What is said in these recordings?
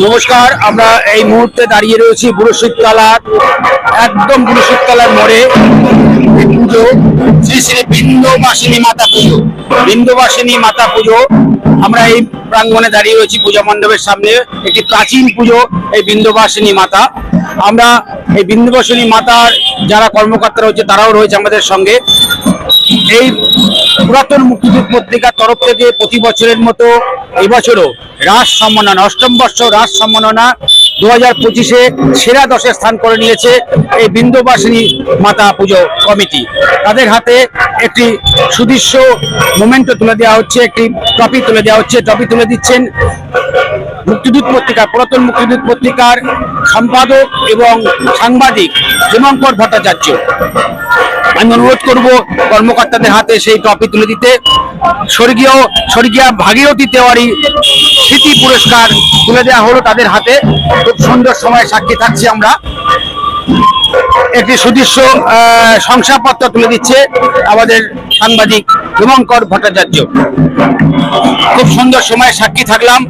নমস্কার, আমরা এই মুহূর্তে দাঁড়িয়ে রয়েছি বুড়োশিবতলার একদম বুড়োশিবতলার মোড়ে। পুজো শ্রী শ্রী বিন্দবাসিনী মাতা পুজো। বিন্দবাসিনী মাতা পুজো আমরা এই প্রাঙ্গণে দাঁড়িয়ে রয়েছি পূজা মণ্ডপের সামনে। একটি প্রাচীন পুজো এই বিন্দবাসিনী মাতা। আমরা এই বিন্দবাসিনী মাতার যারা কর্মকর্তা রয়েছে তারাও রয়েছে আমাদের সঙ্গে। এই পুরাতন মুক্তিযুদ্ধ পত্রিকার তরফ থেকে প্রতি বছরের মতো এবছরও রাস সম্মাননা, অষ্টম বর্ষ রাস সম্মাননা 2025-এ সেরা 10-এ স্থান করে নিয়েছে এই বিন্দবাসিনী মাতা পুজো কমিটি। তাদের হাতে একটি সুদৃশ্য মোমেন্টো তুলে দেওয়া হচ্ছে, একটি ট্রফি তুলে দেওয়া হচ্ছে। ট্রফি তুলে দিচ্ছেন মুক্তিযুদ্ধ পত্রিকা, পুরাতন মুক্তিযুদ্ধ পত্রিকার সম্পাদক এবং সাংবাদিক দীপঙ্কর ভট্টাচার্য। আমি অনুরোধ করব কর্মকর্তাদের হাতে সেই ট্রফি তুলে দিতে। স্বর্গীয়া ভাগীরথী তেওয়ারি স্মৃতি পুরস্কার তুলে দেওয়া হলো তাদের হাতে। খুব সুন্দর সময় সাক্ষী থাকছি আমরা। একটি সুদৃশ্য শংসাপত্র তুলে দিচ্ছে আমাদের সাংবাদিক দীপঙ্কর ভট্টাচার্য। খুব সুন্দর সময় সাক্ষী থাকলাম।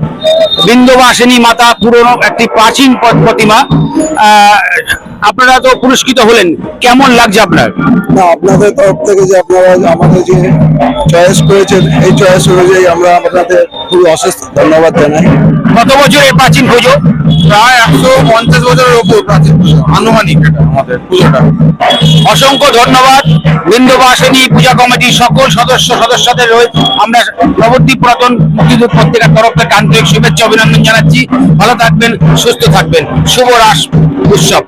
বিন্দবাসিনী মাতা পুরনো একটি প্রাচীন প্রতিমা। আপনারা তো পুরস্কৃত হলেন, কেমন লাগছে আপনার? না, আপনাদের তরফ থেকে যে আপনারা আমাদের যে চয়েস করেছেন, এই চয়েস অনুযায়ী আমরা আপনাদের খুবই অশেষ ধন্যবাদ জানাই। কত বছরের প্রাচীন পুজো? প্রায় 150 বছরের উপর প্রাচীন পুজো, আনুমানিক এটা আমাদের পুজোটা। অসংখ্য ধন্যবাদ বিন্দবাসিনী পূজা কমিটির সকল সদস্যদের আমরা নবদ্বীপ পুরাতন মুক্তিযুদ্ধ পত্রিকার তরফ থেকে আন্তরিক শুভেচ্ছা অভিনন্দন জানাচ্ছি। ভালো থাকবেন, সুস্থ থাকবেন। শুভ রাস উৎসব।